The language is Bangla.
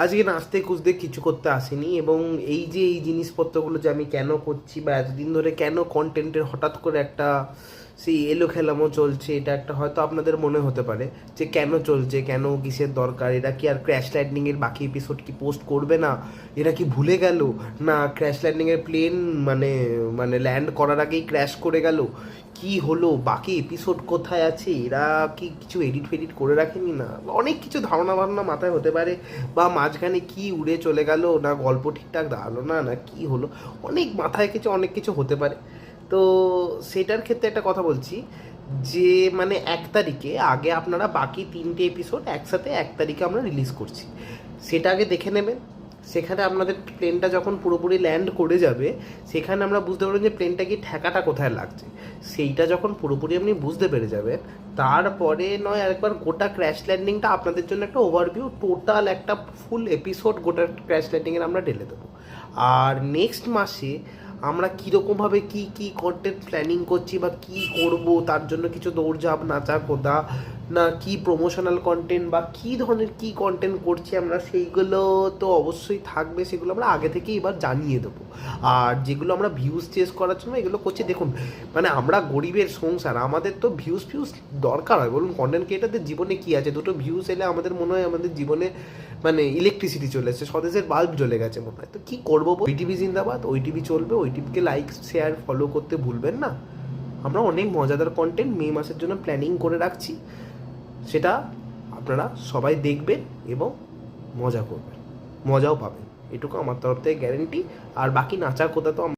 আজকে নাচতে কুঁচতে কিছু করতে আসিনি, এবং এই যে এই জিনিসপত্রগুলো যে আমি কেন করছি বা এতদিন ধরে কেন কন্টেন্টের হঠাৎ করে একটা সেই এলো খেলামো চলছে, এটা একটা হয়তো আপনাদের মনে হতে পারে যে কেন চলছে, কেন কিসের দরকার, এরা কি আর ক্র্যাশ ল্যান্ডিংয়ের বাকি এপিসোড কি পোস্ট করবে না, এরা কি ভুলে গেল, না ক্র্যাশ ল্যান্ডিংয়ের প্লেন মানে মানে ল্যান্ড করার আগেই ক্র্যাশ করে গেল, কি হলো, বাকি এপিসোড কোথায় আছে, এরা কি কিছু এডিট ফেডিট করে রাখেনি, না অনেক কিছু ধারণা ভাবনা মাথায় হতে পারে, বা মাঝখানে কি উড়ে চলে গেল, না গল্প ঠিকঠাক দাঁড়ালো না, না কি হলো, অনেক মাথায় কিছু অনেক কিছু হতে পারে। তো সেটার ক্ষেত্রে একটা কথা বলছি যে মানে 1 তারিখে আগে আপনারা বাকি 3টে এপিসোড একসাথে 1 তারিখে আমরা রিলিজ করছি, সেটা আগে দেখে নেবেন। সেখানে আপনাদের প্লেনটা যখন পুরোপুরি ল্যান্ড করে যাবে, সেখানে আমরা বুঝতে পারবেন যে প্লেনটা কি ঠেকাটা কোথায় লাগছে, সেইটা যখন পুরোপুরি আপনি বুঝতে পেরে যাবেন, তারপরে নয় আরেকবার গোটা ক্র্যাশ ল্যান্ডিংটা আপনাদের জন্য একটা ওভারভিউ, টোটাল একটা ফুল এপিসোড গোটা ক্র্যাশ ল্যান্ডিংয়ের আমরা ঢেলে দেবো। আর নেক্সট মাসে আমরা কীরকমভাবে কী কী কন্টেন্ট প্ল্যানিং করছি বা কী করব, তার জন্য কিছু দৌড়ঝাঁপ নাচা কোদা, না কি প্রমোশনাল কন্টেন্ট বা কী ধরনের কী কন্টেন্ট করছি আমরা, সেইগুলো তো অবশ্যই থাকবে, সেগুলো আমরা আগে থেকেই এবার জানিয়ে দেবো। আর যেগুলো আমরা ভিউজ চেস করার জন্য এগুলো করছি, দেখুন মানে আমরা গরিবের সংসার, আমাদের তো ভিউজ ফিউজ দরকার হয়, বলুন কন্টেন্ট ক্রিয়েটারদের জীবনে কী আছে, দুটো ভিউজ এলে আমাদের মনে হয় আমাদের জীবনে মানে ইলেকট্রিসিটি চলে এসেছে, স্বদেশের বাল্ব জ্বলে গেছে মনে হয়। তো কী করবো, ওই টিভি জিন্দাবাদ, ওই টিভি চলবে, ওই টিভিকে লাইক শেয়ার ফলো করতে ভুলবেন না। আমরা অনেক মজাদার কন্টেন্ট মে মাসের জন্য প্ল্যানিং করে রাখছি, সেটা আপনারা সবাই দেখবেন এবং মজা করবেন, মজাও পাবেন, এটুকু আমার তরফ থেকে গ্যারেন্টি। আর বাকি নাচার কথা তো